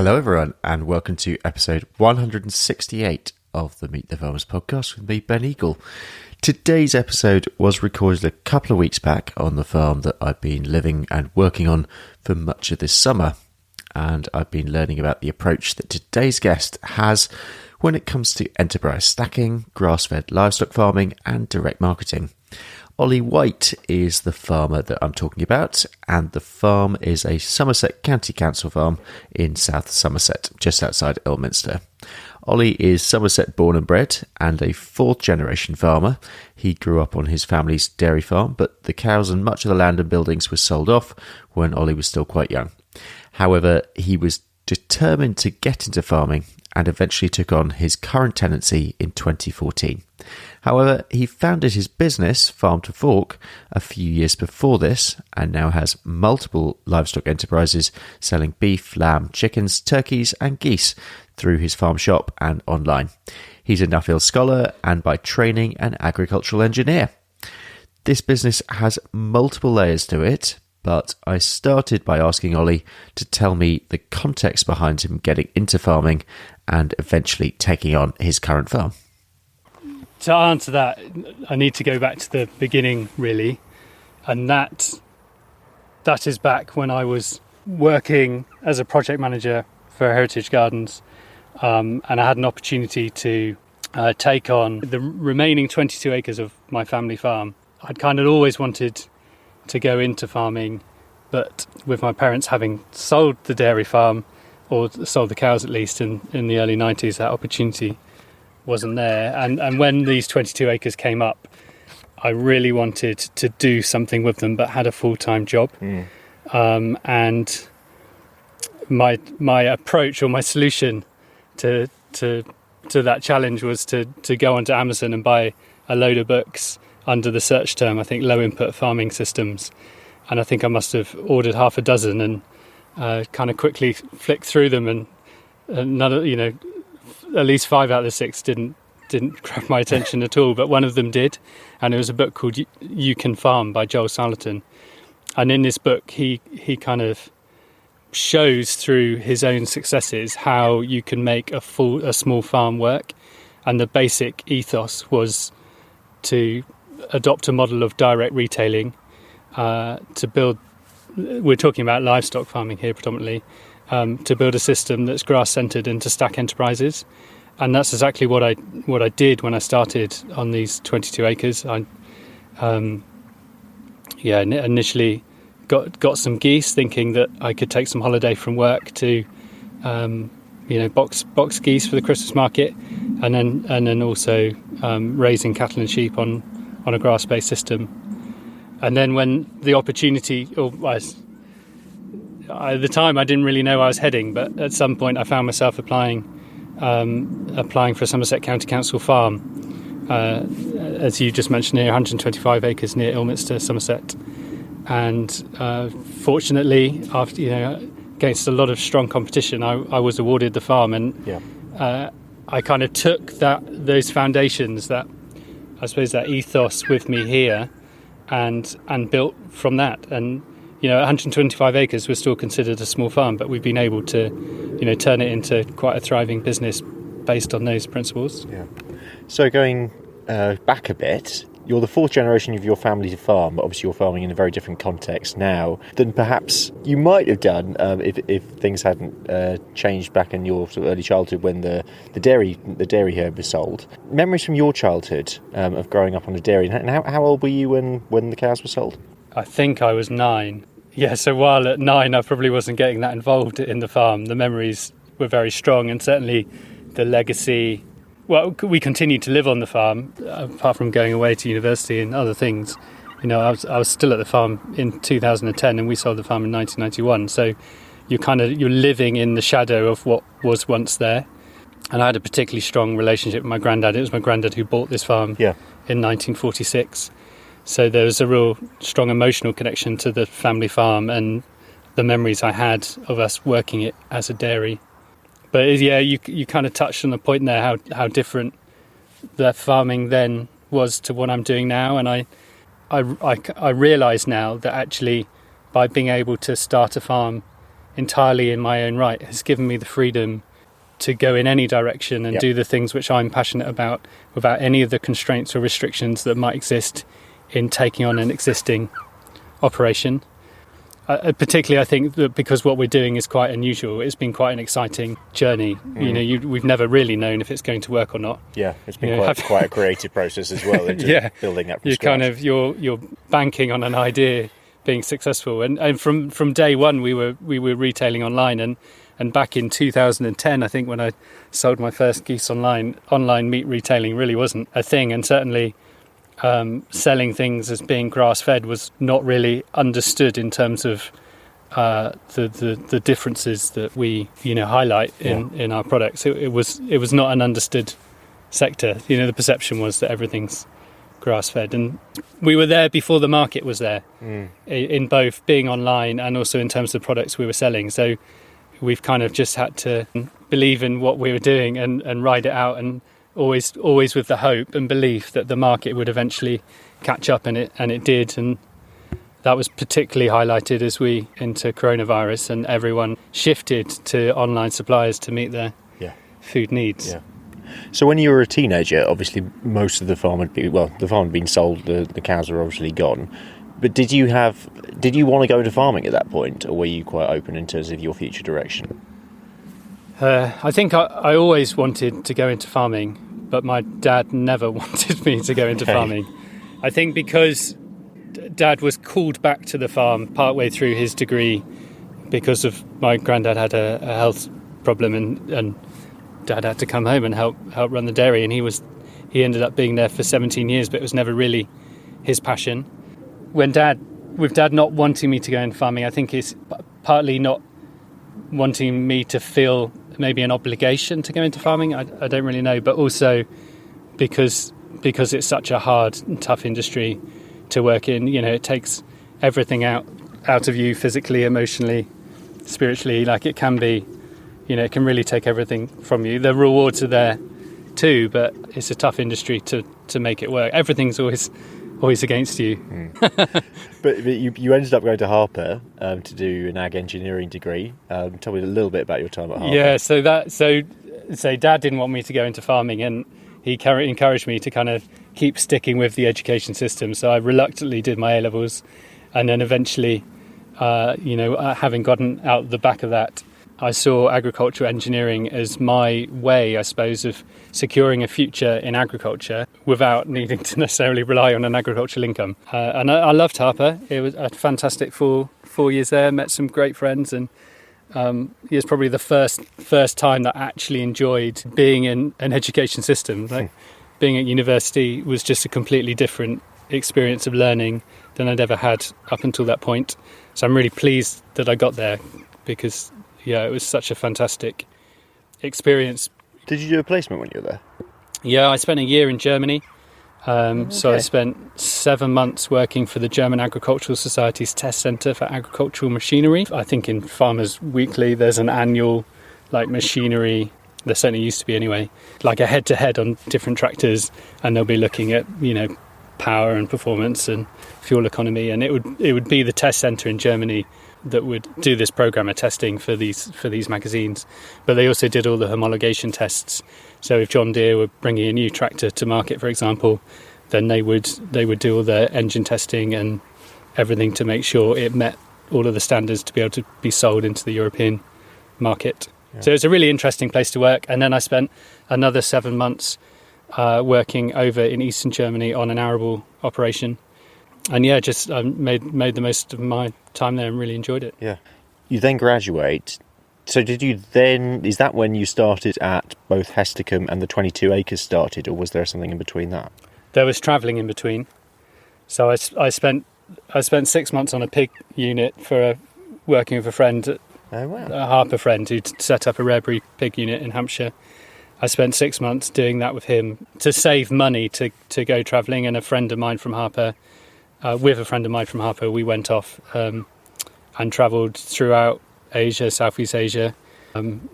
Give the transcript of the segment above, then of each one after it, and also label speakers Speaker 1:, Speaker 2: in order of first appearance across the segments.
Speaker 1: Hello everyone and welcome to episode 168 of the Meet the Farmers podcast with me, Ben Eagle. Today's episode was recorded a couple of weeks back on the farm that I've been living and working on for much of this summer, and I've been learning about the approach that today's guest has when it comes to enterprise stacking, grass-fed livestock farming and direct marketing. Ollie White is the farmer that I'm talking about, and the farm is a Somerset County Council farm in South Somerset, just outside Ilminster. Ollie is Somerset born and bred and a fourth generation farmer. He grew up on his family's dairy farm, but the cows and much of the land and buildings were sold off when Ollie was still quite young. However, he was determined to get into farming and eventually took on his current tenancy in 2014. However, he founded his business, Farm to Fork, a few years before this and now has multiple livestock enterprises selling beef, lamb, chickens, turkeys and geese through his farm shop and online. He's a Nuffield scholar and by training an agricultural engineer. This business has multiple layers to it, but I started by asking Ollie to tell me the context behind him getting into farming and eventually taking on his current farm.
Speaker 2: To answer that, I need to go back to the beginning, really, and that is back when I was working as a project manager for Heritage Gardens, and I had an opportunity to take on the remaining 22 acres of my family farm. I'd kind of always wanted to go into farming, but with my parents having sold the dairy farm, or sold the cows at least in the early 90s, that opportunity wasn't there. And when these 22 acres came up, I really wanted to do something with them, but had a full-time job. And my approach or my solution to that challenge was to go onto Amazon and buy a load of books under the search term, I think, low input farming systems. And I think I must have ordered half a dozen and kind of quickly flicked through them, and none of, at least 5 out of the 6 didn't grab my attention at all, but one of them did, and it was a book called You Can Farm by Joel Salatin. And in this book he kind of shows through his own successes how you can make a small farm work, and the basic ethos was to adopt a model of direct retailing, to build, we're talking about livestock farming here predominantly, to build a system that's grass-centred and to stack enterprises. And that's exactly what I did when I started on these 22 acres. I initially got some geese, thinking that I could take some holiday from work to box geese for the Christmas market, and then also raising cattle and sheep on a grass-based system. And then when the opportunity, at the time I didn't really know where I was heading, but at some point I found myself applying for a Somerset County Council farm, as you just mentioned here, 125 acres near Ilminster, Somerset. And fortunately, after against a lot of strong competition, I was awarded the farm, and I kind of took those foundations, that I suppose that ethos, with me here, and built from that. And 125 acres was still considered a small farm, but we've been able to turn it into quite a thriving business based on those principles.
Speaker 1: So going back a bit, you're the fourth generation of your family to farm, but obviously you're farming in a very different context now than perhaps you might have done if things hadn't changed back in your sort of early childhood when the dairy herd was sold. Memories from your childhood of growing up on a dairy, and how old were you when the cows were sold?
Speaker 2: I think I was 9. Yeah, so while at 9 I probably wasn't getting that involved in the farm, the memories were very strong, and certainly the legacy. Well, we continued to live on the farm, apart from going away to university and other things. I was still at the farm in 2010, and we sold the farm in 1991. So you're living in the shadow of what was once there. And I had a particularly strong relationship with my granddad. It was my granddad who bought this farm in 1946. So there was a real strong emotional connection to the family farm and the memories I had of us working it as a dairy. But you kind of touched on the point there, how different the farming then was to what I'm doing now. And I realise now that actually by being able to start a farm entirely in my own right has given me the freedom to go in any direction and do the things which I'm passionate about without any of the constraints or restrictions that might exist in taking on an existing operation. Particularly, I think that because what we're doing is quite unusual, it's been quite an exciting journey. You know, we've never really known if it's going to work or not.
Speaker 1: Yeah, it's been quite a creative process as well. Building up from scratch.
Speaker 2: You're banking on an idea being successful, and from day one we were retailing online, and back in 2010, I think when I sold my first geese online meat retailing really wasn't a thing, and certainly selling things as being grass-fed was not really understood in terms of the differences that we highlight in our products. It was not an understood sector. The perception was that everything's grass-fed, and we were there before the market was there, in both being online and also in terms of the products we were selling. So we've kind of just had to believe in what we were doing and ride it out, and always with the hope and belief that the market would eventually catch up, and it did. And that was particularly highlighted as we into coronavirus, and everyone shifted to online suppliers to meet their food needs.
Speaker 1: Yeah. So when you were a teenager, obviously most of the farm had been sold, the cows were obviously gone. But did you want to go into farming at that point, or were you quite open in terms of your future direction?
Speaker 2: I think I always wanted to go into farming, but my dad never wanted me to go into farming. I think because Dad was called back to the farm partway through his degree because of my granddad had a health problem, and Dad had to come home and help run the dairy, and he ended up being there for 17 years, but it was never really his passion. With Dad not wanting me to go into farming, I think it's partly not wanting me to feel maybe an obligation to go into farming. I don't really know, but also because it's such a hard and tough industry to work in. It takes everything out of you physically, emotionally, spiritually. Like it can be, it can really take everything from you. The rewards are there too, but it's a tough industry to make it work. Everything's always against you.
Speaker 1: But you ended up going to Harper to do an ag engineering degree. Tell me a little bit about your time at Harper.
Speaker 2: Yeah, so Dad didn't want me to go into farming, and he encouraged me to kind of keep sticking with the education system. So I reluctantly did my A-levels, and then eventually, having gotten out the back of that, I saw agricultural engineering as my way, I suppose, of securing a future in agriculture without needing to necessarily rely on an agricultural income. And I loved Harper. It was a fantastic four years there, met some great friends, and it was probably the first time that I actually enjoyed being in an education system. Like, being at university was just a completely different experience of learning than I'd ever had up until that point. So I'm really pleased that I got there, because it was such a fantastic experience.
Speaker 1: Did you do a placement when you were there?
Speaker 2: Yeah, I spent a year in Germany. So I spent 7 months working for the German Agricultural Society's Test Centre for Agricultural Machinery. I think in Farmers Weekly there's an annual machinery, there certainly used to be anyway, like a head-to-head on different tractors, and they'll be looking at, power and performance and fuel economy, and it would be the test centre in Germany that would do this programme of testing for these magazines. But they also did all the homologation tests. So if John Deere were bringing a new tractor to market, for example, then they would do all the engine testing and everything to make sure it met all of the standards to be able to be sold into the European market. Yeah. So it's a really interesting place to work. And then I spent another 7 months working over in eastern Germany on an arable operation. And just made the most of my time there and really enjoyed it. Yeah.
Speaker 1: You then graduate. So is that when you started at both Hesticum and the 22 acres started, or was there something in between that?
Speaker 2: There was travelling in between. So I spent 6 months on a pig unit working with a friend, a Harper friend, who'd set up a rare breed pig unit in Hampshire. I spent 6 months doing that with him to save money to go travelling, and a friend of mine from Harper, we went off and travelled throughout Asia, Southeast Asia,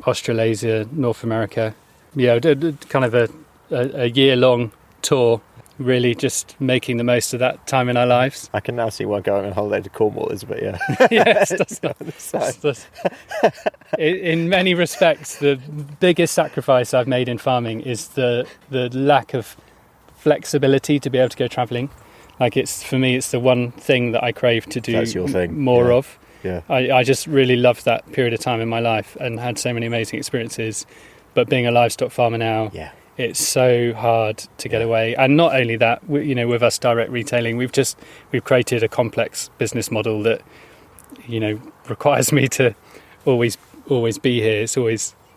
Speaker 2: Australasia, North America. Did kind of a year-long tour really just making the most of that time in our lives.
Speaker 1: I can now see why going on holiday to Cornwall is a bit, yeah.
Speaker 2: Yes, in many respects, the biggest sacrifice I've made in farming is the lack of flexibility to be able to go travelling. Like, for me, it's the one thing that I crave to do.
Speaker 1: That's your thing.
Speaker 2: More of.
Speaker 1: Yeah.
Speaker 2: I just really loved that period of time in my life and had so many amazing experiences. But being a livestock farmer now, it's so hard to get away. And not only that, with us direct retailing, we've created a complex business model that, requires me to always be here.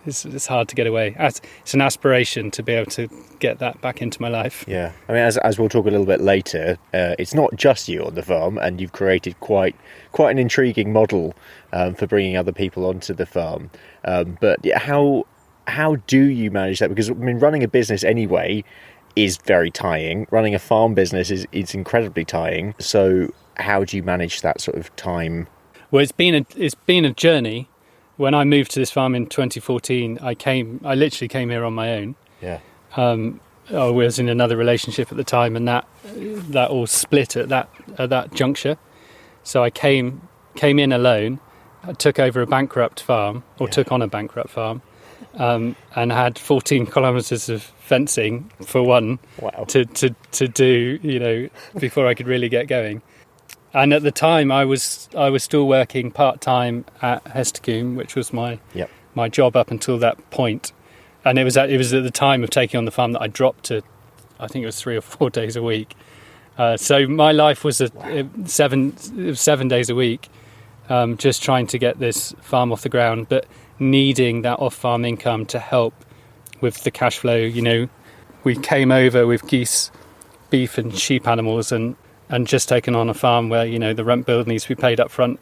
Speaker 2: It's hard to get away. It's an aspiration to be able to get that back into my life.
Speaker 1: Yeah, I mean, as we'll talk a little bit later, it's not just you on the farm, and you've created quite an intriguing model for bringing other people onto the farm. But how do you manage that? Because, I mean, running a business anyway is very tiring. Running a farm business is incredibly tiring. So how do you manage that sort of time?
Speaker 2: Well, it's been a journey. When I moved to this farm in 2014, I literally came here on my own.
Speaker 1: Yeah.
Speaker 2: I was in another relationship at the time, and that all split at that juncture. So I came in alone, I took over a bankrupt farm, took on a bankrupt farm, and had 14 kilometres of fencing for one.
Speaker 1: Wow.
Speaker 2: to do, before I could really get going. And at the time, I was still working part-time at Hesticombe, which was my job up until that point. And it was at the time of taking on the farm that I dropped to, I think it was 3 or 4 days a week. So my life was 7 days a week, just trying to get this farm off the ground, but needing that off-farm income to help with the cash flow. We came over with geese, beef and sheep animals and just taken on a farm where, the rent bill needs to be paid up front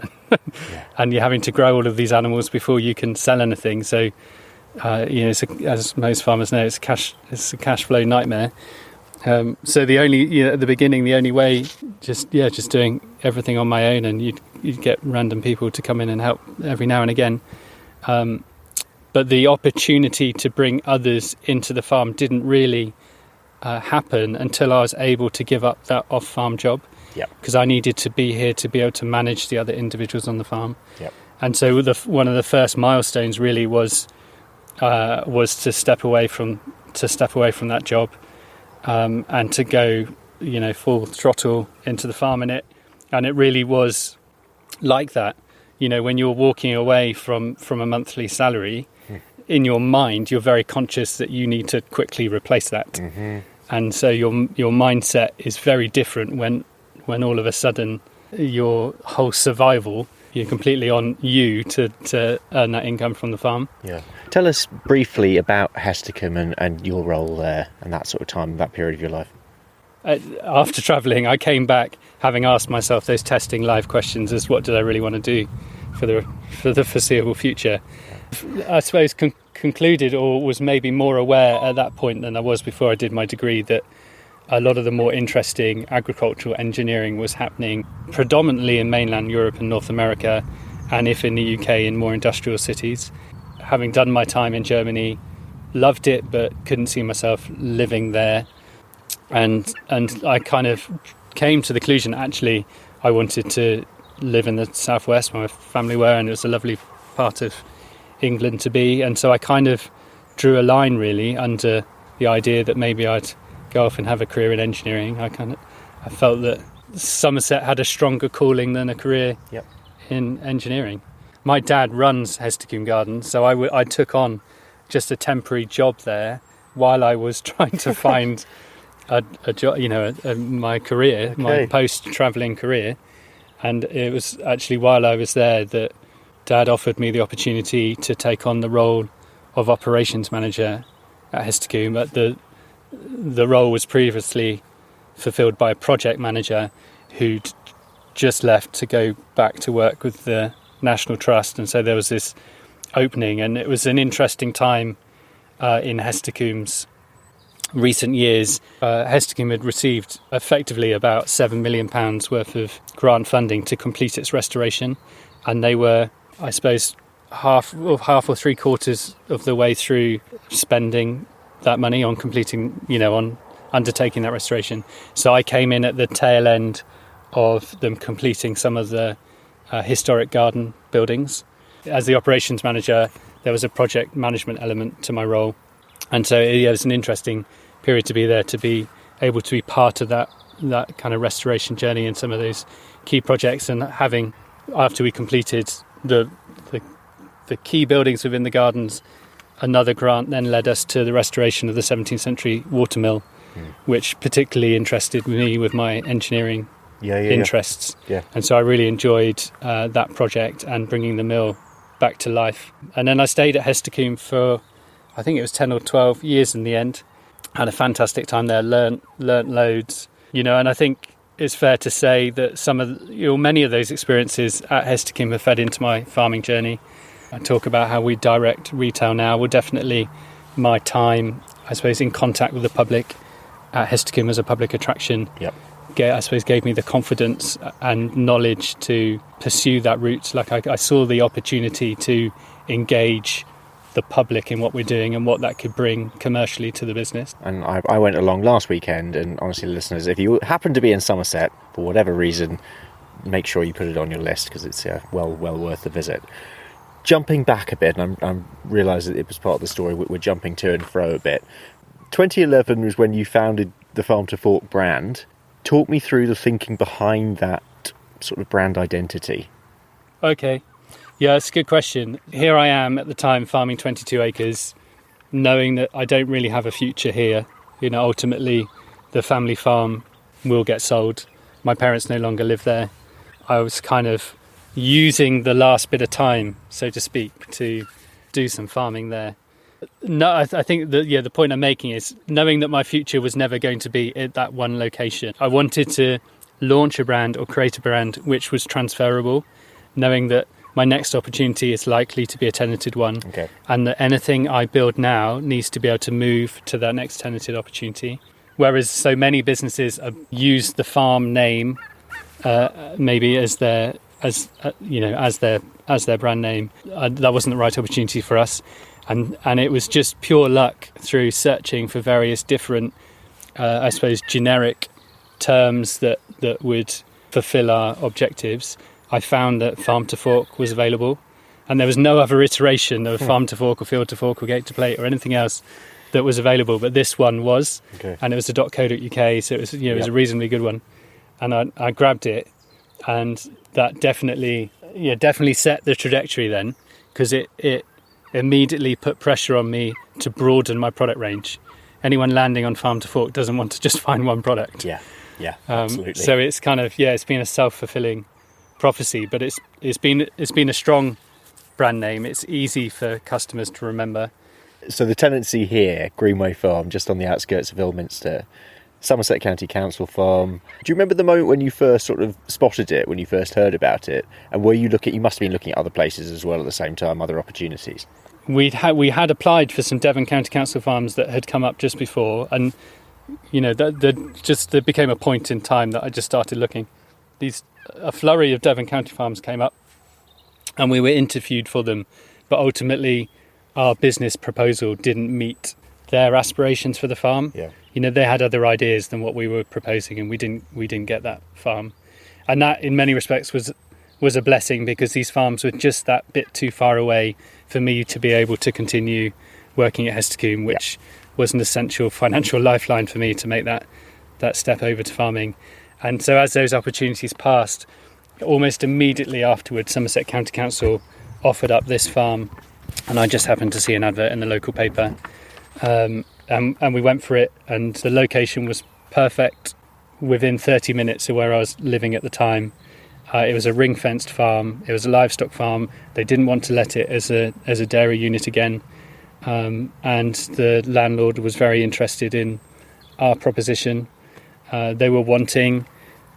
Speaker 2: and you're having to grow all of these animals before you can sell anything. So, as most farmers know, it's a cash flow nightmare. So the only, at the beginning, the only way, just doing everything on my own, and you'd get random people to come in and help every now and again. But the opportunity to bring others into the farm didn't really happen until I was able to give up that off-farm job, because I needed to be here to be able to manage the other individuals on the farm. And so one of the first milestones really was to step away from that job, and to go full throttle into the farm. And it really was like that. When you're walking away from a monthly salary, in your mind you're very conscious that you need to quickly replace that. Mm-hmm. And so your mindset is very different when all of a sudden your whole survival, you're completely on you to earn that income from the farm. Yeah.
Speaker 1: Tell us briefly about Hesticombe and your role there and that sort of time, that period of your life.
Speaker 2: After travelling, I came back having asked myself those testing live questions as what did I really want to do for the foreseeable future. I suppose concluded, or was maybe more aware at that point than I was before I did my degree, that a lot of the more interesting agricultural engineering was happening predominantly in mainland Europe and North America, and if in the UK in more industrial cities. Having done my time in Germany, loved it but couldn't see myself living there, and I kind of came to the conclusion actually I wanted to live in the southwest where my family were, and it was a lovely part of England to be. And so I kind of drew a line really under the idea that maybe I'd go off and have a career in engineering. I felt that Somerset had a stronger calling than a career in engineering. My dad runs Hesticombe Gardens, so I took on just a temporary job there while I was trying to find a job, my career, my post-travelling career. And it was actually while I was there that Dad offered me the opportunity to take on the role of operations manager at Hesticombe. But the role was previously fulfilled by a project manager who'd just left to go back to work with the National Trust, and so there was this opening, and it was an interesting time in Hesticombe's recent years. Hesticombe had received effectively about £7 million worth of grant funding to complete its restoration, and they were, I suppose, half or three quarters of the way through spending that money on completing, on undertaking that restoration. So I came in at the tail end of them completing some of the historic garden buildings. As the operations manager, there was a project management element to my role. And so it was an interesting period to be there, to be able to be part of that kind of restoration journey and some of those key projects. And having, after we completed the key buildings within the gardens, another grant then led us to the restoration of the 17th century watermill, which particularly interested me with my engineering interests.
Speaker 1: Yeah.
Speaker 2: And so I really enjoyed that project and bringing the mill back to life. And then I stayed at Hestercombe for, I think it was 10 or 12 years in the end. Had a fantastic time there, learnt loads, and I think it's fair to say that many of those experiences at Hestercombe have fed into my farming journey. I talk about how we direct retail now. Well, definitely my time, I suppose, in contact with the public at Hestercombe as a public attraction, I suppose, gave me the confidence and knowledge to pursue that route. Like I saw the opportunity to engage the public in what we're doing and what that could bring commercially to the business.
Speaker 1: And I went along last weekend, and honestly, listeners, if you happen to be in Somerset for whatever reason, make sure you put it on your list, because it's well worth the visit. Jumping back a bit, and I realise that it was part of the story, we're jumping to and fro a bit. 2011 was when you founded the Farm to Fork brand. Talk me through the thinking behind that sort of brand identity.
Speaker 2: Okay. Yeah, it's a good question. Here I am at the time farming 22 acres, knowing that I don't really have a future here. Ultimately, the family farm will get sold. My parents no longer live there. I was kind of using the last bit of time, so to speak, to do some farming there. No, I think that the point I'm making is knowing that my future was never going to be at that one location. I wanted to launch a brand or create a brand which was transferable, knowing that my next opportunity is likely to be a tenanted one, and that anything I build now needs to be able to move to that next tenanted opportunity. Whereas so many businesses use the farm name maybe as their brand name. That wasn't the right opportunity for us, and it was just pure luck through searching for various different, I suppose, generic terms that would fulfil our objectives. I found that Farm to Fork was available, and there was no other iteration of Farm to Fork or Field to Fork or Gate to Plate or anything else that was available, but this one was, and it was a .co.uk, so it was it was a reasonably good one, and I grabbed it, and that definitely set the trajectory then, because it immediately put pressure on me to broaden my product range. Anyone landing on Farm to Fork doesn't want to just find one product.
Speaker 1: Absolutely.
Speaker 2: So it's kind of it's been a self-fulfilling prophecy, but it's been a strong brand name. It's easy for customers to remember.
Speaker 1: So the tenancy here, Greenway Farm, just on the outskirts of Ilminster, Somerset County Council farm. Do you remember the moment when you first sort of spotted it, when you first heard about it? And were you you must have been looking at other places as well at the same time, other opportunities?
Speaker 2: We had applied for some Devon County Council farms that had come up just before, and there became a point in time that I just started looking. A flurry of Devon County farms came up, and we were interviewed for them, but ultimately our business proposal didn't meet their aspirations for the farm. They had other ideas than what we were proposing, and we didn't get that farm, and that in many respects was a blessing, because these farms were just that bit too far away for me to be able to continue working at Hestercombe, which was an essential financial lifeline for me to make that step over to farming. And so as those opportunities passed, almost immediately afterwards, Somerset County Council offered up this farm, and I just happened to see an advert in the local paper, and we went for it, and the location was perfect within 30 minutes of where I was living at the time. It was a ring-fenced farm. It was a livestock farm. They didn't want to let it as a dairy unit again, and the landlord was very interested in our proposition. They were wanting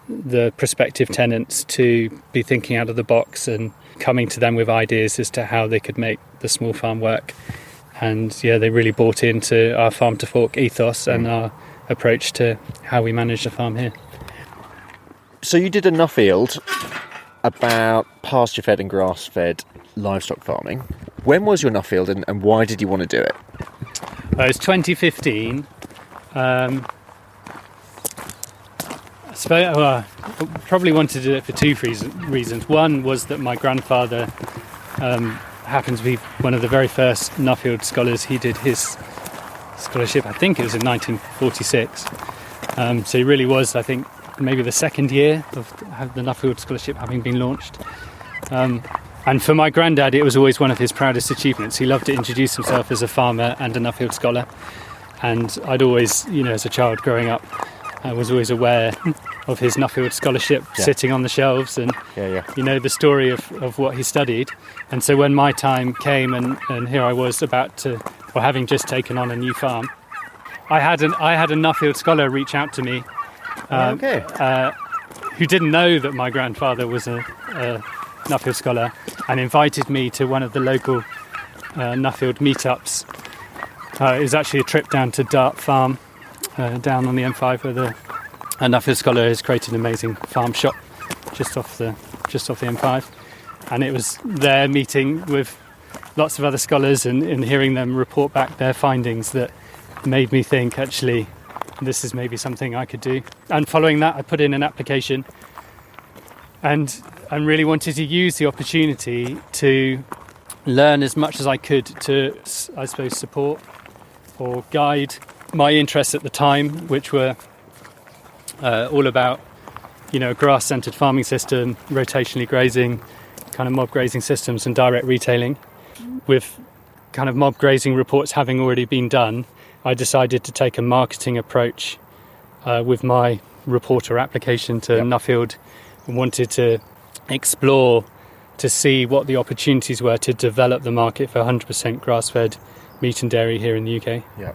Speaker 2: the prospective tenants to be thinking out of the box and coming to them with ideas as to how they could make the small farm work. And they really bought into our Farm to Fork ethos and our approach to how we manage the farm here.
Speaker 1: So you did a Nuffield about pasture-fed and grass-fed livestock farming. When was your Nuffield, and why did you want to do it?
Speaker 2: It was 2015. suppose I probably wanted to do it for two reasons. One was that my grandfather happened to be one of the very first Nuffield scholars. He did his scholarship, I think it was in 1946. So he really was, I think, maybe the second year of the Nuffield Scholarship having been launched. And for my granddad, it was always one of his proudest achievements. He loved to introduce himself as a farmer and a Nuffield scholar. And I'd always, as a child growing up, I was always aware of his Nuffield scholarship sitting on the shelves and, the story of what he studied. And so when my time came and here I was having just taken on a new farm, I had a Nuffield scholar reach out to me who didn't know that my grandfather was a Nuffield scholar and invited me to one of the local Nuffield meetups. It was actually a trip down to Dart Farm down on the M5 where a Nuffield scholar has created an amazing farm shop just off the M5, and it was there meeting with lots of other scholars and hearing them report back their findings that made me think, actually, this is maybe something I could do. And following that, I put in an application and really wanted to use the opportunity to learn as much as I could to, I suppose, support or guide my interests at the time, which were all about, a grass-centred farming system, rotationally grazing, kind of mob grazing systems and direct retailing. With kind of mob grazing reports having already been done, I decided to take a marketing approach with my reporter application to Nuffield and wanted to explore to see what the opportunities were to develop the market for 100% grass-fed meat and dairy here in the UK.
Speaker 1: Yeah.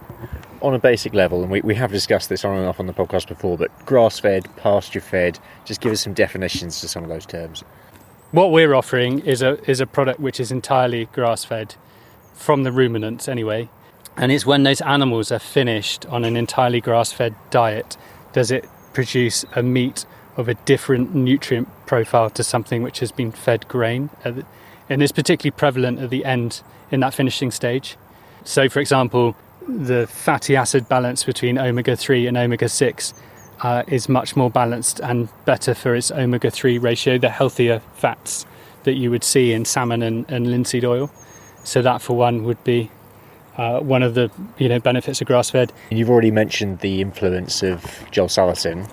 Speaker 1: On a basic level, and we have discussed this on and off on the podcast before, but grass-fed, pasture-fed, just give us some definitions to some of those terms.
Speaker 2: What we're offering is a product which is entirely grass-fed, from the ruminants anyway, and it's when those animals are finished on an entirely grass-fed diet, does it produce a meat of a different nutrient profile to something which has been fed grain, and it's particularly prevalent at the end in that finishing stage. So, for example, the fatty acid balance between omega-3 and omega-6 is much more balanced and better for its omega-3 ratio, the healthier fats that you would see in salmon and linseed oil. So that, for one, would be one of the benefits of grass-fed.
Speaker 1: You've already mentioned the influence of Joel Salatin.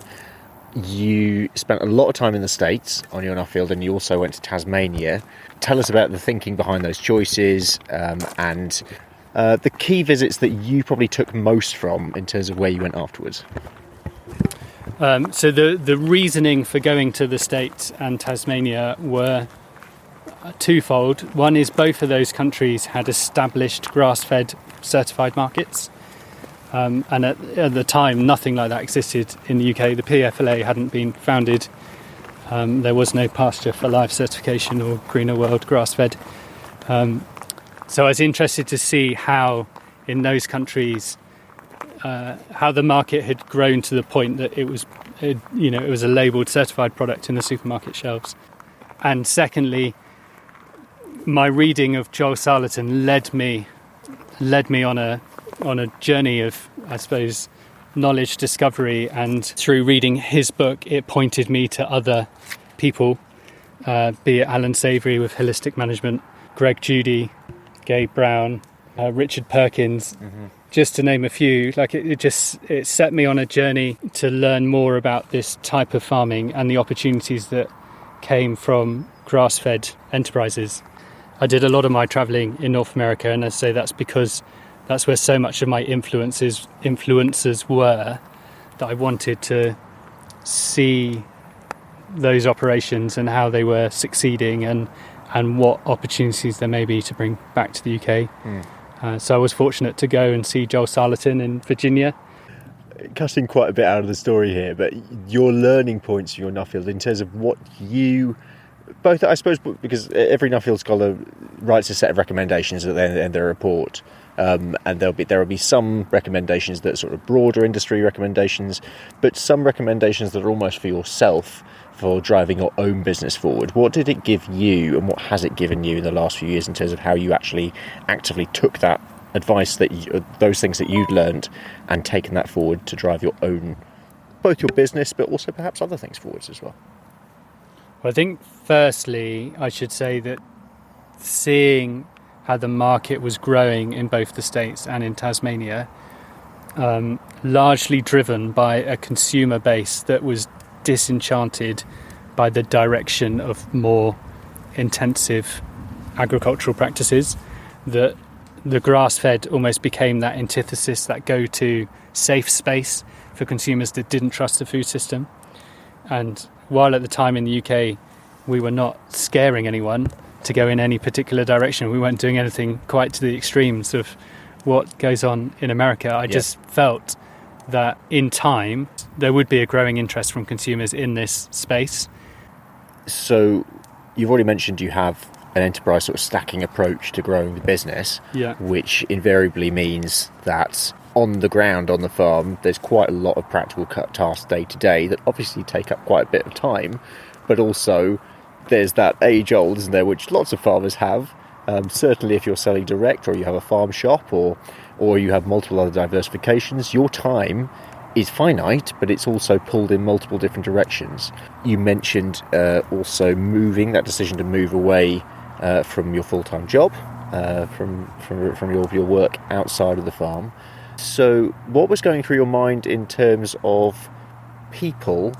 Speaker 1: You spent a lot of time in the States on your Nuffield, and you also went to Tasmania. Tell us about the thinking behind those choices and the key visits that you probably took most from in terms of where you went afterwards.
Speaker 2: So the reasoning for going to the States and Tasmania were twofold. One is both of those countries had established grass-fed certified markets. And at the time, nothing like that existed in the UK. The PFLA hadn't been founded. There was no pasture for life certification or Greener World grass-fed. So I was interested to see how, in those countries, how the market had grown to the point that it was a labelled certified product in the supermarket shelves. And secondly, my reading of Joel Salatin led me on a journey of, I suppose, knowledge discovery, and through reading his book it pointed me to other people, be it Alan Savory with Holistic Management, Greg Judy, Gabe Brown, Richard Perkins, just to name a few. Like it set me on a journey to learn more about this type of farming and the opportunities that came from grass-fed enterprises. I did a lot of my travelling in North America, and I say that's because that's where so much of my influences were, that I wanted to see those operations and how they were succeeding and what opportunities there may be to bring back to the UK. So I was fortunate to go and see Joel Salatin in Virginia.
Speaker 1: Cutting quite a bit out of the story here, but your learning points for your Nuffield in terms of what you... Both, I suppose, because every Nuffield scholar writes a set of recommendations at the end of their report. And there will be some recommendations that are sort of broader industry recommendations, but some recommendations that are almost for yourself, for driving your own business forward. What did it give you, and what has it given you in the last few years in terms of how you actually actively took that advice, those things that you'd learned, and taken that forward to drive your own both your business, but also perhaps other things forwards as well?
Speaker 2: Well, I think firstly, I should say that seeing how the market was growing in both the States and in Tasmania, largely driven by a consumer base that was disenchanted by the direction of more intensive agricultural practices, that the grass-fed almost became that antithesis, that go-to safe space for consumers that didn't trust the food system. And while at the time in the UK we were not scaring anyone to go in any particular direction, we weren't doing anything quite to the extremes of what goes on in America. I just felt that in time there would be a growing interest from consumers in this space.
Speaker 1: So you've already mentioned you have an enterprise sort of stacking approach to growing the business, which invariably means that on the ground, on the farm, there's quite a lot of practical tasks day to day that obviously take up quite a bit of time, but also there's that age old, isn't there, which lots of farmers have. Certainly if you're selling direct, or you have a farm shop, or you have multiple other diversifications, your time is finite, but it's also pulled in multiple different directions. You mentioned also that decision to move away from your full-time job, from your work outside of the farm. So what was going through your mind in terms of people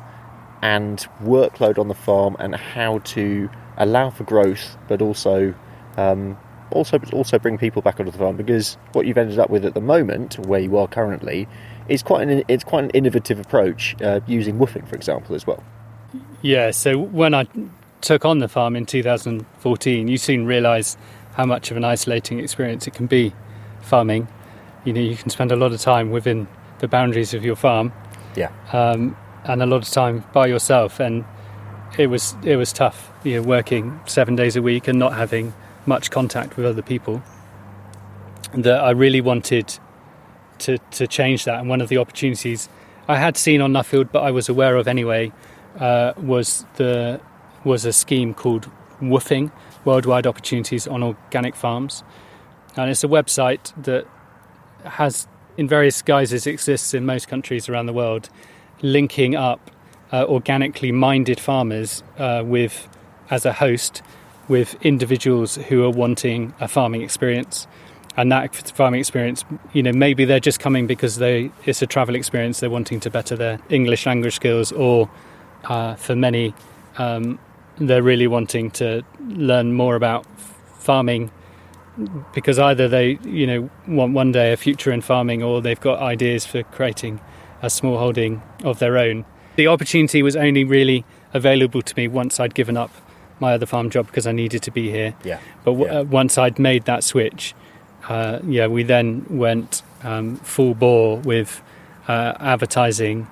Speaker 1: and workload on the farm, and how to allow for growth, but also bring people back onto the farm? Because what you've ended up with at the moment, where you are currently, is quite an innovative approach, using woofing, for example, as well.
Speaker 2: Yeah, so when I took on the farm in 2014, you soon realise how much of an isolating experience it can be, farming. You know, you can spend a lot of time within the boundaries of your farm, and a lot of time by yourself, and it was tough, you know, working 7 days a week and not having much contact with other people. That I really wanted to change that, and one of the opportunities I had seen on Nuffield, but I was aware of anyway, was a scheme called Woofing, Worldwide Opportunities on Organic Farms, and it's a website that has, in various guises, exists in most countries around the world, linking up organically minded farmers as a host with individuals who are wanting a farming experience. And that farming experience, you know, maybe they're just coming because it's a travel experience, they're wanting to better their English language skills, or for many, they're really wanting to learn more about farming, because either they, you know, want one day a future in farming, or they've got ideas for creating a small holding of their own. The opportunity was only really available to me once I'd given up my other farm job, because I needed to be here. Once I'd made that switch, we then went full bore with advertising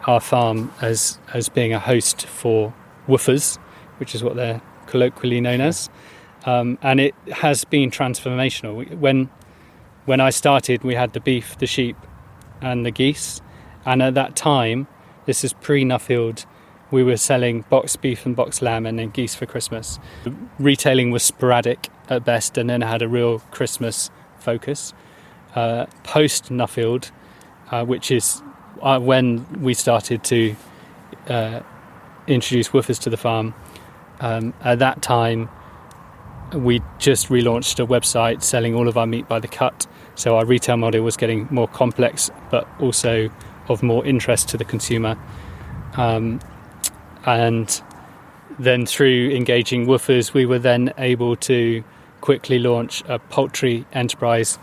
Speaker 2: our farm as being a host for woofers, which is what they're colloquially known as. And it has been transformational. When I started, we had the beef, the sheep and the geese. And at that time, this is pre-Nuffield, we were selling boxed beef and boxed lamb and then geese for Christmas. Retailing was sporadic at best, and then had a real Christmas focus. Post-Nuffield, which is when we started to introduce woofers to the farm, at that time, we just relaunched a website selling all of our meat by the cut. So our retail model was getting more complex, but also of more interest to the consumer. And then through engaging woofers, we were then able to quickly launch a poultry enterprise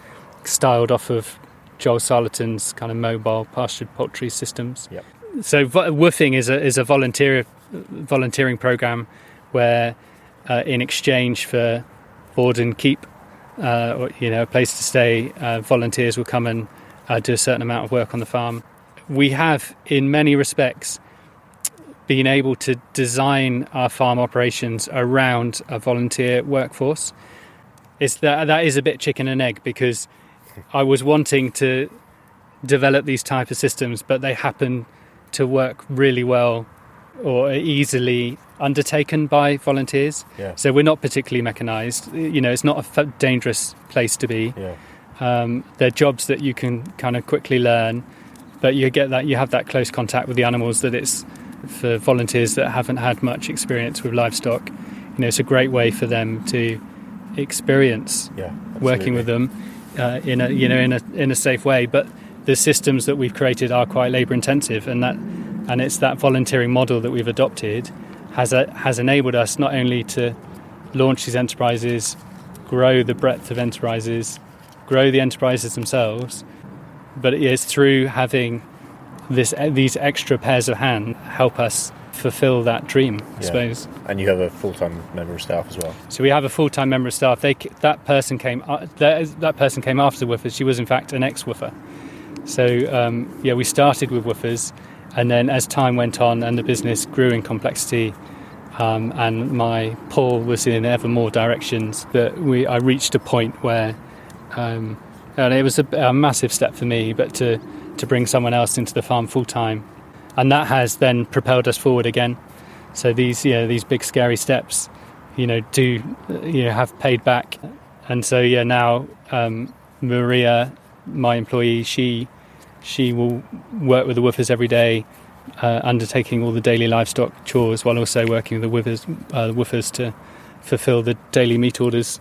Speaker 2: styled off of Joel Sarlaton's kind of mobile pastured poultry systems.
Speaker 1: Yep.
Speaker 2: So woofing is a volunteering program where in exchange for board and keep, or, you know, a place to stay, volunteers will come and do a certain amount of work on the farm. We have, in many respects, been able to design our farm operations around a volunteer workforce. That is a bit chicken and egg, because I was wanting to develop these type of systems, but they happen to work really well or easily undertaken by volunteers.
Speaker 1: Yeah.
Speaker 2: So we're not particularly mechanised. You know, it's not a dangerous place to be.
Speaker 1: Yeah.
Speaker 2: They're jobs that you can kind of quickly learn, but you have that close contact with the animals. That it's for volunteers that haven't had much experience with livestock. It's a great way for them to experience working with them in a safe way. But the systems that we've created are quite labour intensive, and it's that volunteering model that we've adopted has enabled us not only to launch these enterprises, grow the breadth of enterprises, grow the enterprises themselves, but it is through having these extra pairs of hands help us fulfil that dream, I suppose.
Speaker 1: And you have a full-time member of staff as well.
Speaker 2: So we have a full-time member of staff. That person came after the woofers. She was in fact an ex-woofer. So we started with woofers, and then as time went on and the business grew in complexity, and my pull was in ever more directions, I reached a point where, and it was a massive step for me, but to bring someone else into the farm full-time. And that has then propelled us forward again. So these big scary steps, have paid back. And so now Maria, my employee, she will work with the woofers every day, undertaking all the daily livestock chores while also working with the woofers to fulfil the daily meat orders.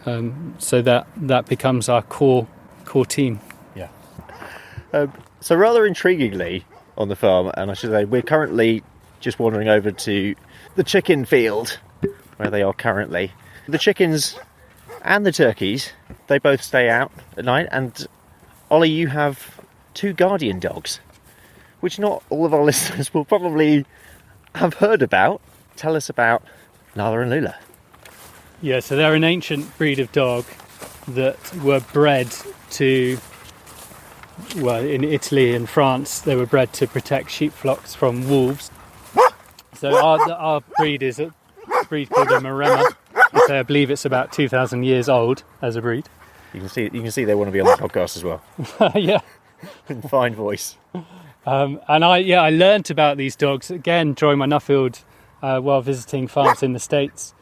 Speaker 2: So that becomes our core team.
Speaker 1: Yeah. So rather intriguingly, on the farm, and I should say we're currently just wandering over to the chicken field where they are currently. The chickens and the turkeys, they both stay out at night, and Ollie, you have 2 guardian dogs, which not all of our listeners will probably have heard about. Tell us about Nala and Lula.
Speaker 2: Yeah, so they're an ancient breed of dog that were bred in Italy and France, they were bred to protect sheep flocks from wolves. So our breed is a breed called a Maremma. I believe it's about 2,000 years old as a breed.
Speaker 1: You can see they want to be on the podcast as well.
Speaker 2: Yeah.
Speaker 1: In fine voice.
Speaker 2: And I learnt about these dogs again during my Nuffield while visiting farms in the States,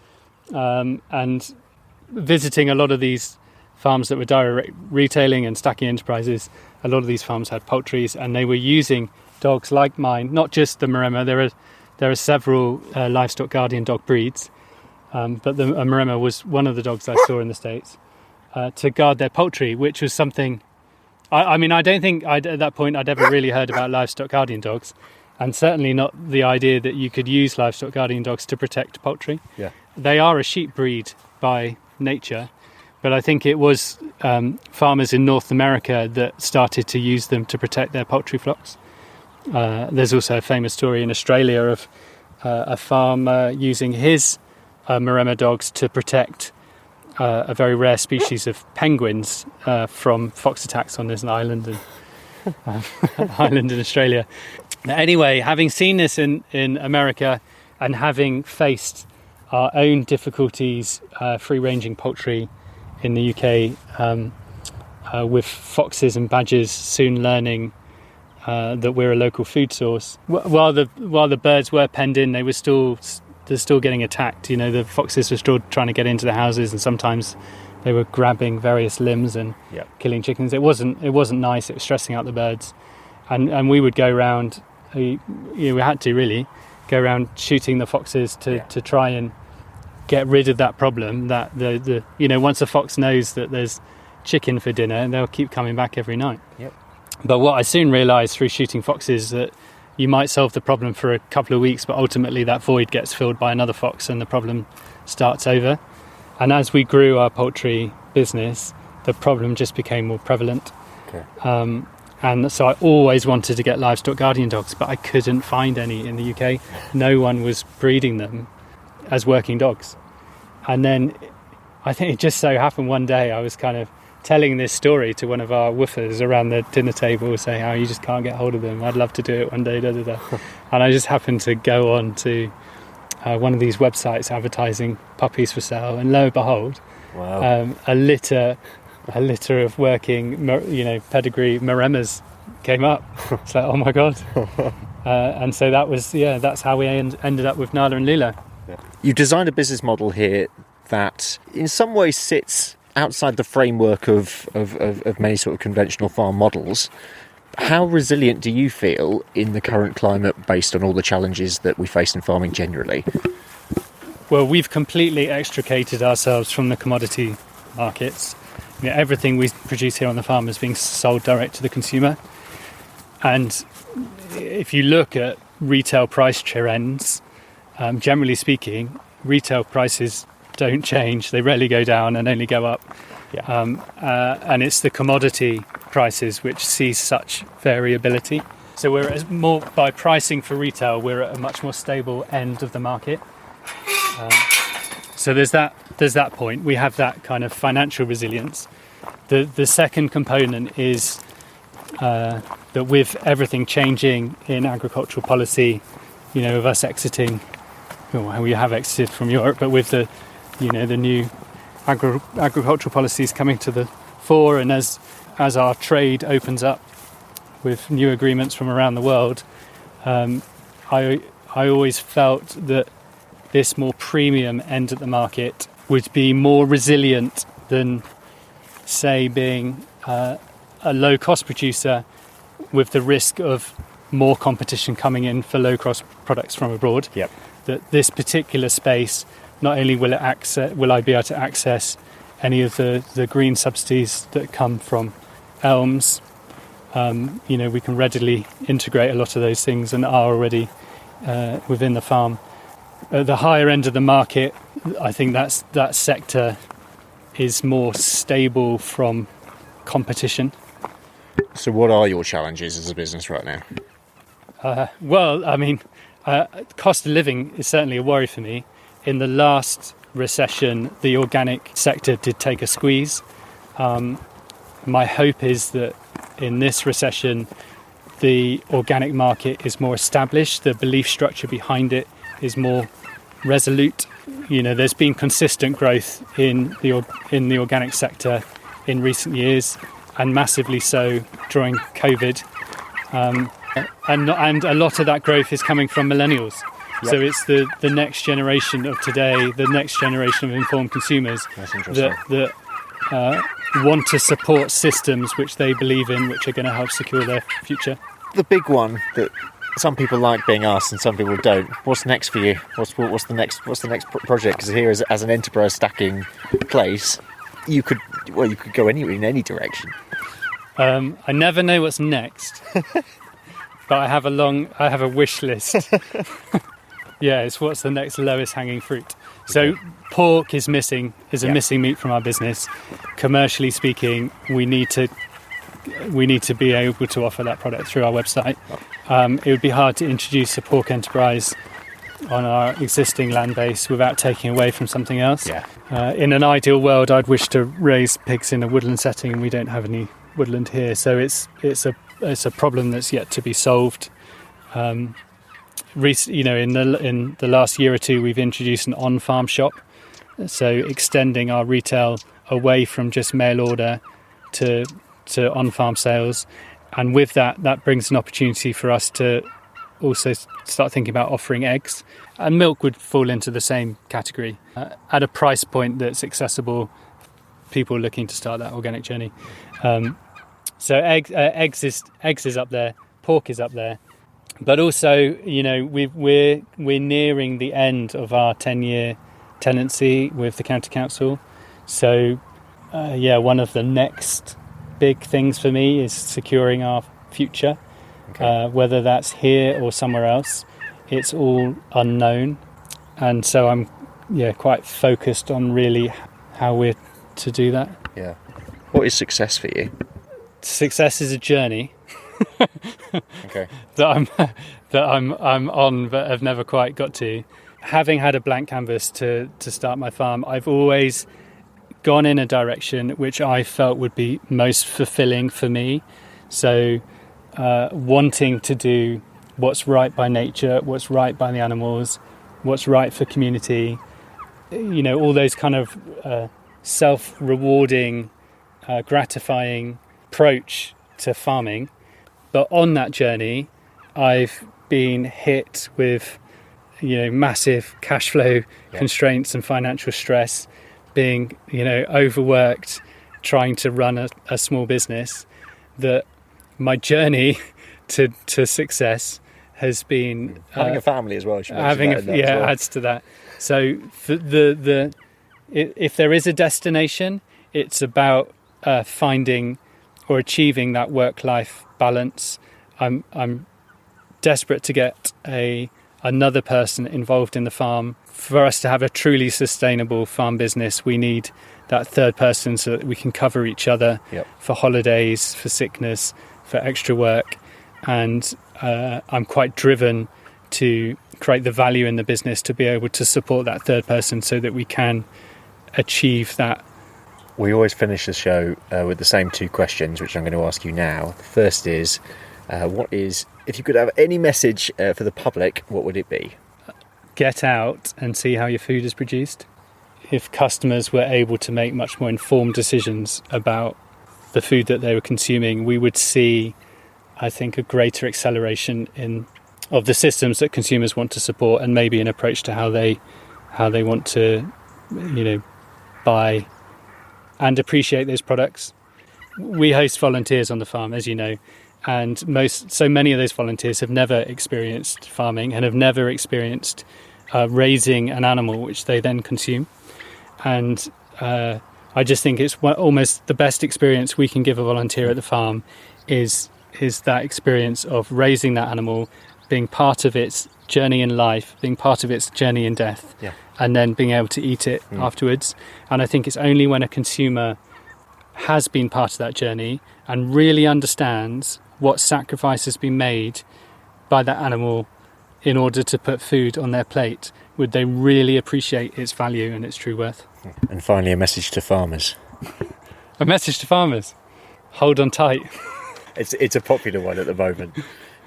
Speaker 2: and visiting a lot of these farms that were direct retailing and stacking enterprises. A lot of these farms had poultries, and they were using dogs like mine, not just the Maremma. There are several livestock guardian dog breeds, but the Maremma was one of the dogs I saw in the States to guard their poultry, which was something. I don't think at that point I'd ever really heard about livestock guardian dogs, and certainly not the idea that you could use livestock guardian dogs to protect poultry. Yeah. They are a sheep breed by nature. But I think it was farmers in North America that started to use them to protect their poultry flocks. There's also a famous story in Australia of a farmer using his Maremma dogs to protect a very rare species of penguins from fox attacks on this island in Australia. Anyway, having seen this in America and having faced our own difficulties free-ranging poultry in the UK, with foxes and badgers soon learning that we're a local food source. While the birds were penned in, they're still getting attacked. The foxes were still trying to get into the houses, and sometimes they were grabbing various limbs and killing chickens. It wasn't nice. It was stressing out the birds, and we would go around. We had to really go around shooting the foxes to try and get rid of that problem. That once a fox knows that there's chicken for dinner, they'll keep coming back every night. Yep. But what I soon realised through shooting foxes is that you might solve the problem for a couple of weeks, but ultimately that void gets filled by another fox and the problem starts over. And as we grew our poultry business, the problem just became more prevalent. Okay. And so I always wanted to get livestock guardian dogs, but I couldn't find any in the UK. No one was breeding them as working dogs. And then I think it just so happened one day I was kind of telling this story to one of our woofers around the dinner table, saying how you just can't get hold of them. I'd love to do it one day, da da da. And I just happened to go on to one of these websites advertising puppies for sale, and lo and behold, wow. a litter of working pedigree Maremmas came up. It's like, oh my god. And so that's how we ended up with Nala and Lula.
Speaker 1: You've designed a business model here that in some ways sits outside the framework of many sort of conventional farm models, How resilient do you feel in the current climate based on all the challenges that we face in farming generally?
Speaker 2: Well, we've completely extricated ourselves from the commodity markets. Everything we produce here on the farm is being sold direct to the consumer. And if you look at retail price trends, generally speaking, retail prices don't change. They rarely go down and only go up. And it's the commodity prices which see such variability. So more by pricing for retail, we're at a much more stable end of the market. So there's that point. We have that kind of financial resilience. The second component is that with everything changing in agricultural policy, of us exiting, well, we have exited from Europe, but with the new agricultural policies coming to the fore, and as our trade opens up with new agreements from around the world, I always felt that this more premium end of the market would be more resilient than, say, being a low-cost producer with the risk of more competition coming in for low-cost products from abroad.
Speaker 1: Yep.
Speaker 2: That this particular space, not only will I be able to access any of the green subsidies that come from elms, we can readily integrate a lot of those things and are already within the farm. At the higher end of the market, I think that sector is more stable from competition.
Speaker 1: So what are your challenges as a business right now?
Speaker 2: Cost of living is certainly a worry for me. In the last recession, the organic sector did take a squeeze. My hope is that in this recession, the organic market is more established, the belief structure behind it is more resolute. There's been consistent growth in the organic sector in recent years, and massively so during COVID. And a lot of that growth is coming from millennials. Yep. So it's the next generation of today, the next generation of informed consumers that want to support systems which they believe in, which are going to help secure their future.
Speaker 1: The big one that some people like being asked and some people don't. What's next for you? What's the next project? Because here, as an enterprise stacking place, you could go anywhere in any direction.
Speaker 2: I never know what's next, but I have a wish list. Yeah, it's what's the next lowest hanging fruit. So pork is missing meat from our business. Commercially speaking, we need to be able to offer that product through our website. It would be hard to introduce a pork enterprise on our existing land base without taking away from something else.
Speaker 1: Yeah.
Speaker 2: In an ideal world, I'd wish to raise pigs in a woodland setting, and we don't have any woodland here, so it's a problem that's yet to be solved. In the last year or two, we've introduced an on-farm shop, so extending our retail away from just mail order to on-farm sales, and with that brings an opportunity for us to also start thinking about offering eggs, and milk would fall into the same category at a price point that's accessible people looking to start that organic journey. So eggs is up there, pork is up there, but also we're nearing the end of our 10-year tenancy with the county council. So one of the next big things for me is securing our future. Okay. Whether that's here or somewhere else, it's all unknown, and so I'm quite focused on really how we're to do that.
Speaker 1: Yeah. What is success for you?
Speaker 2: Success is a journey.
Speaker 1: Okay.
Speaker 2: that I'm on, but have never quite got to. Having had a blank canvas to start my farm, I've always gone in a direction which I felt would be most fulfilling for me. So wanting to do what's right by nature, what's right by the animals, what's right for community, all those kind of self-rewarding, gratifying approach to farming. But on that journey, I've been hit with massive cash flow constraints and financial stress, being overworked, trying to run a small business, that my journey to success has been
Speaker 1: having a family as well.
Speaker 2: Adds to that. So for if there is a destination, it's about finding or achieving that work-life balance. I'm desperate to get another person involved in the farm. For us to have a truly sustainable farm business, we need that third person so that we can cover each other for holidays, for sickness, for extra work. And I'm quite driven to create the value in the business to be able to support that third person so that we can achieve that.
Speaker 1: We always finish the show with the same two questions, which I'm going to ask you now. The first is, if you could have any message for the public, what would it be?
Speaker 2: Get out and see how your food is produced. If customers were able to make much more informed decisions about the food that they were consuming, we would see, I think, a greater acceleration of the systems that consumers want to support, and maybe an approach to how they want to, buy and appreciate those products. We host volunteers on the farm, as you know, and so many of those volunteers have never experienced farming and have never experienced raising an animal which they then consume. And I just think it's almost the best experience we can give a volunteer at the farm is that experience of raising that animal, being part of its journey in life, being part of its journey in death, and then being able to eat it afterwards. And I think it's only when a consumer has been part of that journey and really understands what sacrifice has been made by that animal in order to put food on their plate would they really appreciate its value and its true worth.
Speaker 1: And finally, a message to farmers.
Speaker 2: A message to farmers: hold on tight.
Speaker 1: It's a popular one at the moment.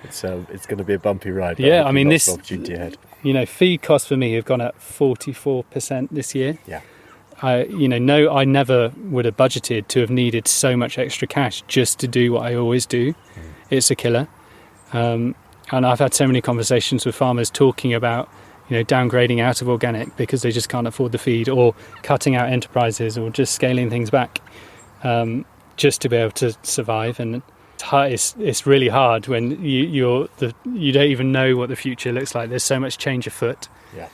Speaker 1: It's going to be a bumpy ride.
Speaker 2: Yeah, I mean, this
Speaker 1: opportunity ahead.
Speaker 2: Feed costs for me have gone up 44% this year.
Speaker 1: Yeah.
Speaker 2: I never would have budgeted to have needed so much extra cash just to do what I always do. It's a killer. And I've had so many conversations with farmers talking about, downgrading out of organic because they just can't afford the feed, or cutting out enterprises, or just scaling things back just to be able to survive. And it's really hard when you don't even know what the future looks like. There's so much change afoot.
Speaker 1: Yeah.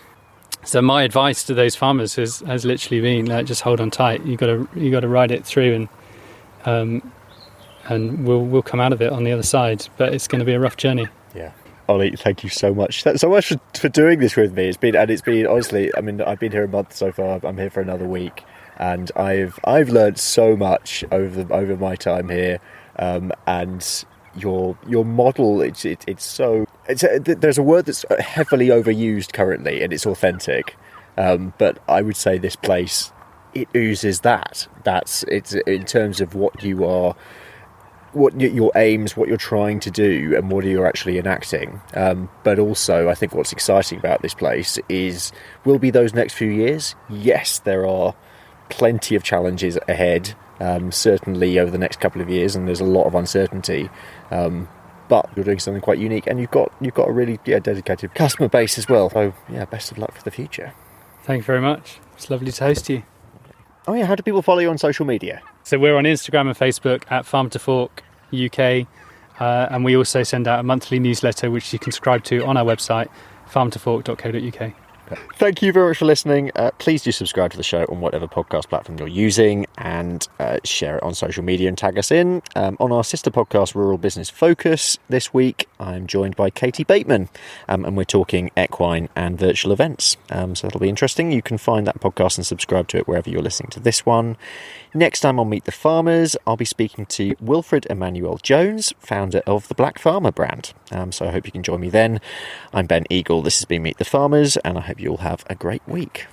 Speaker 2: So my advice to those farmers has literally been, just hold on tight. You got to ride it through, and we'll come out of it on the other side. But it's going to be a rough journey.
Speaker 1: Yeah. Ollie, thank you so much. Thanks so much for doing this with me. It's been honestly, I mean, I've been here a month so far. I'm here for another week, and I've learned so much over my time here. And your model, there's a word that's heavily overused currently, and it's authentic. But I would say this place, it oozes that. It's in terms of what you are, what your aims, what you're trying to do, and what you're actually enacting. But also, I think what's exciting about this place will be those next few years. Yes, there are plenty of challenges ahead. Certainly over the next couple of years, and there's a lot of uncertainty, but you're doing something quite unique, and you've got a really dedicated customer base as well. So best of luck for the future.
Speaker 2: Thank you very much. It's lovely to host you.
Speaker 1: Oh yeah, how do people follow you on social media?
Speaker 2: So we're on Instagram and Facebook at Farm to Fork UK, and we also send out a monthly newsletter which you can subscribe to on our website, farmtofork.co.uk.
Speaker 1: Thank you very much for listening. Please do subscribe to the show on whatever podcast platform you're using, and share it on social media and tag us in. On our sister podcast, Rural Business Focus, this week I'm joined by Katie Bateman, and we're talking equine and virtual events. So that'll be interesting. You can find that podcast and subscribe to it wherever you're listening to this one. Next time on Meet the Farmers, I'll be speaking to Wilfred Emmanuel Jones, founder of the Black Farmer brand. So I hope you can join me then. I'm Ben Eagle. This has been Meet the Farmers, and I hope you all have a great week.